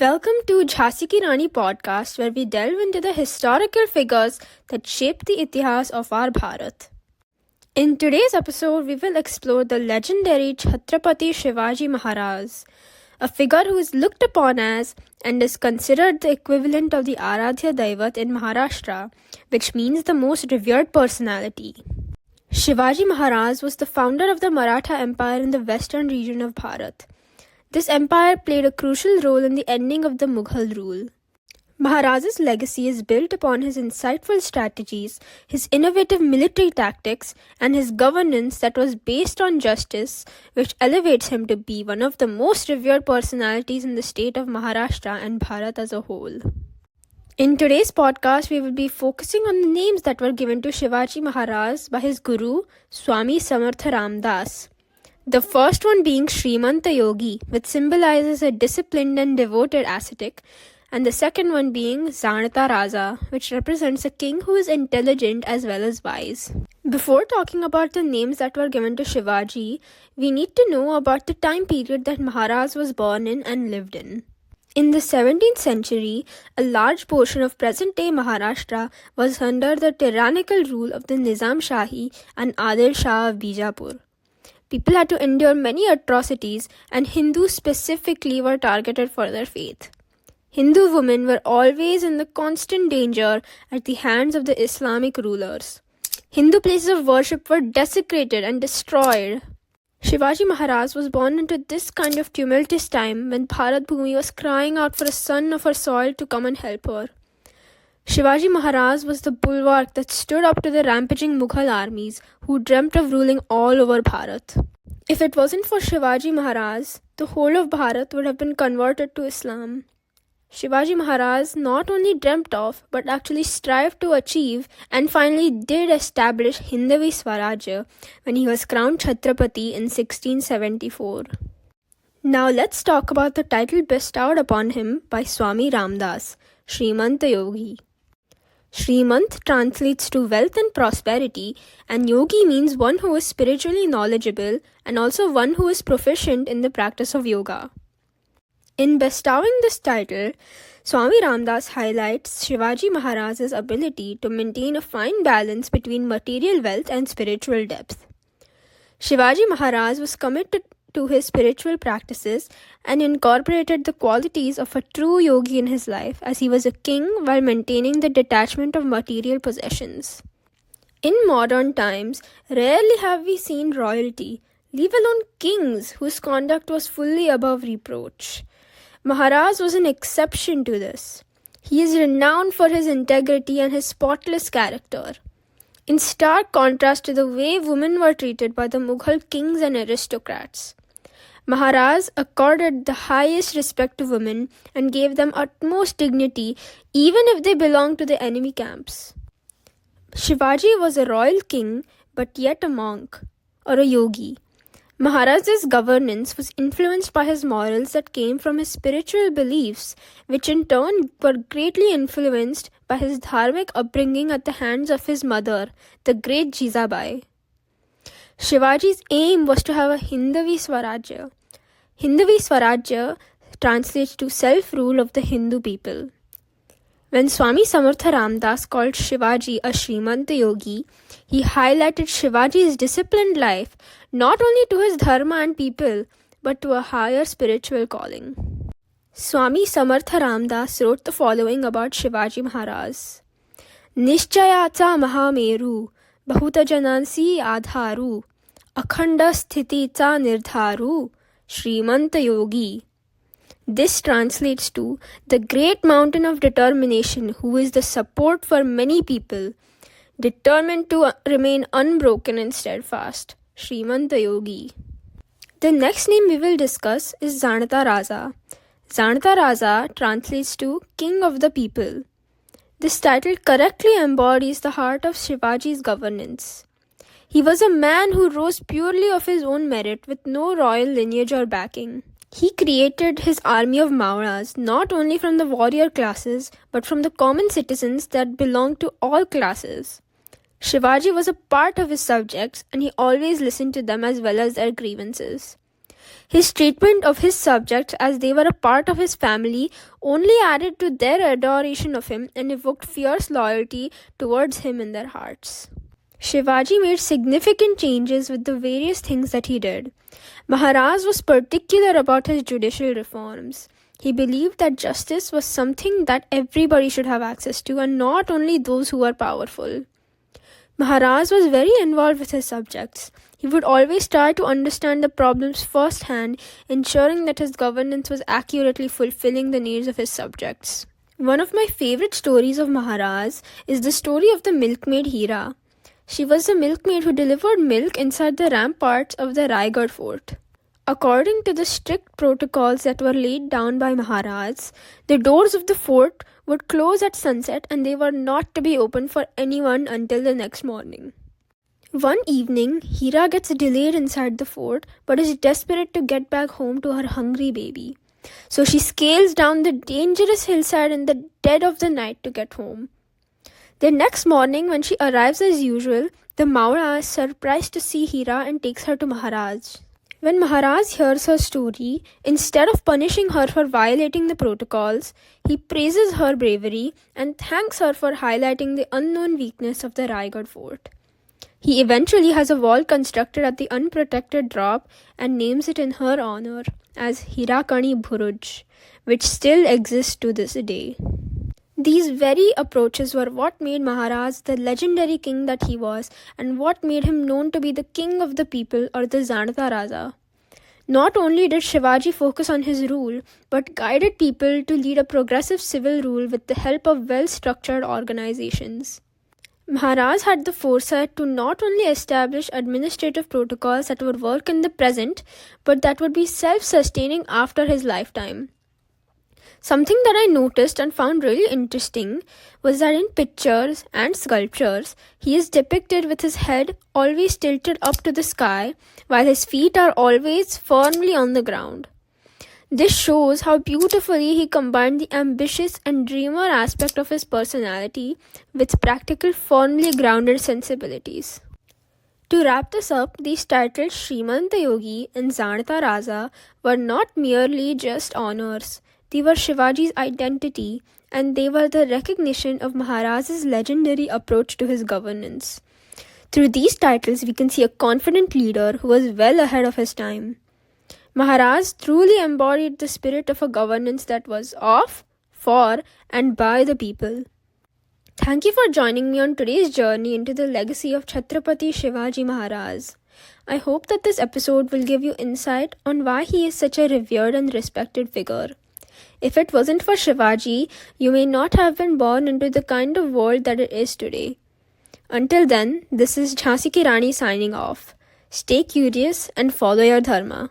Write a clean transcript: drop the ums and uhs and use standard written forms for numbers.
Welcome to Jhansi Ki Rani podcast, where we delve into the historical figures that shaped the itihas of our Bharat. In today's episode, we will explore the legendary Chhatrapati Shivaji Maharaj, a figure who is looked upon as and is considered the equivalent of the Aradhya Daivat in Maharashtra, which means the most revered personality. Shivaji Maharaj was the founder of the Maratha Empire in the western region of Bharat. This empire played a crucial role in the ending of the Mughal rule. Maharaj's legacy is built upon his insightful strategies, his innovative military tactics, and his governance that was based on justice, which elevates him to be one of the most revered personalities in the state of Maharashtra and Bharat as a whole. In today's podcast, we will be focusing on the names that were given to Shivaji Maharaj by his guru, Swami Samartha Ramdas. The first one being Srimanta Yogi, which symbolizes a disciplined and devoted ascetic, and the second one being Janata Raja, which represents a king who is intelligent as well as wise. Before talking about the names that were given to Shivaji, we need to know about the time period that Maharaj was born in and lived in. In the 17th century, a large portion of present-day Maharashtra was under the tyrannical rule of the Nizam Shahi and Adil Shah of Bijapur. People had to endure many atrocities, and Hindus specifically were targeted for their faith. Hindu women were always in the constant danger at the hands of the Islamic rulers. Hindu places of worship were desecrated and destroyed. Shivaji Maharaj was born into this kind of tumultuous time when Bharat Bhumi was crying out for a son of her soil to come and help her. Shivaji Maharaj was the bulwark that stood up to the rampaging Mughal armies who dreamt of ruling all over Bharat. If it wasn't for Shivaji Maharaj, the whole of Bharat would have been converted to Islam. Shivaji Maharaj not only dreamt of, but actually strived to achieve and finally did establish Hindavi Swarajya when he was crowned Chhatrapati in 1674. Now let's talk about the title bestowed upon him by Swami Ramdas, Srimanta Yogi. Srimant translates to wealth and prosperity, and Yogi means one who is spiritually knowledgeable and also one who is proficient in the practice of yoga. In bestowing this title, Swami Ramdas highlights Shivaji Maharaj's ability to maintain a fine balance between material wealth and spiritual depth. Shivaji Maharaj was committed to his spiritual practices and incorporated the qualities of a true yogi in his life, as he was a king while maintaining the detachment of material possessions. In modern times, rarely have we seen royalty, leave alone kings, whose conduct was fully above reproach. Maharaj was an exception to this. He is renowned for his integrity and his spotless character. In stark contrast to the way women were treated by the Mughal kings and aristocrats, Maharaj accorded the highest respect to women and gave them utmost dignity even if they belonged to the enemy camps. Shivaji was a royal king but yet a monk or a yogi. Maharaj's governance was influenced by his morals that came from his spiritual beliefs, which in turn were greatly influenced by his dharmic upbringing at the hands of his mother, the great Jizabai. Shivaji's aim was to have a Hindavi Swarajya. Hindavi Swarajya translates to self-rule of the Hindu people. When Swami Samartha Ramdas called Shivaji a Srimanta Yogi, he highlighted Shivaji's disciplined life not only to his dharma and people, but to a higher spiritual calling. Swami Samartha Ramdas wrote the following about Shivaji Maharaj. Nishchayacha Mahameru, Bahuta Jhansi Adharu, Akhanda Sthiti Cha Nirdharu, Srimanta Yogi. This translates to the great mountain of determination who is the support for many people, determined to remain unbroken and steadfast, Srimanta Yogi. The next name we will discuss is Janata Raja. Janata Raja translates to King of the People. This title correctly embodies the heart of Shivaji's governance. He was a man who rose purely of his own merit with no royal lineage or backing. He created his army of Mauras not only from the warrior classes but from the common citizens that belonged to all classes. Shivaji was a part of his subjects and he always listened to them as well as their grievances. His treatment of his subjects as they were a part of his family only added to their adoration of him and evoked fierce loyalty towards him in their hearts. Shivaji made significant changes with the various things that he did. Maharaj was particular about his judicial reforms. He believed that justice was something that everybody should have access to and not only those who are powerful. Maharaj was very involved with his subjects. He would always try to understand the problems firsthand, ensuring that his governance was accurately fulfilling the needs of his subjects. One of my favorite stories of Maharaj is the story of the milkmaid Hira. She was the milkmaid who delivered milk inside the ramparts of the Raigad fort. According to the strict protocols that were laid down by Maharaj, the doors of the fort would close at sunset and they were not to be opened for anyone until the next morning. One evening, Hira gets delayed inside the fort but is desperate to get back home to her hungry baby. So she scales down the dangerous hillside in the dead of the night to get home. The next morning, when she arrives as usual, the Maura is surprised to see Hira and takes her to Maharaj. When Maharaj hears her story, instead of punishing her for violating the protocols, he praises her bravery and thanks her for highlighting the unknown weakness of the Raigad fort. He eventually has a wall constructed at the unprotected drop and names it in her honor as Hirakani Bhuruj, which still exists to this day. These very approaches were what made Maharaj the legendary king that he was and what made him known to be the king of the people or the Janata Raja. Not only did Shivaji focus on his rule, but guided people to lead a progressive civil rule with the help of well-structured organizations. Maharaj had the foresight to not only establish administrative protocols that would work in the present, but that would be self-sustaining after his lifetime. Something that I noticed and found really interesting was that in pictures and sculptures, he is depicted with his head always tilted up to the sky, while his feet are always firmly on the ground. This shows how beautifully he combined the ambitious and dreamer aspect of his personality with practical, firmly grounded sensibilities. To wrap this up, these titles Srimanta Yogi and Janata Raja were not merely just honors. They were Shivaji's identity, and they were the recognition of Maharaj's legendary approach to his governance. Through these titles, we can see a confident leader who was well ahead of his time. Maharaj truly embodied the spirit of a governance that was of, for, and by the people. Thank you for joining me on today's journey into the legacy of Chhatrapati Shivaji Maharaj. I hope that this episode will give you insight on why he is such a revered and respected figure. If it wasn't for Shivaji, you may not have been born into the kind of world that it is today. Until then, this is Jhansi Rani signing off. Stay curious and follow your dharma.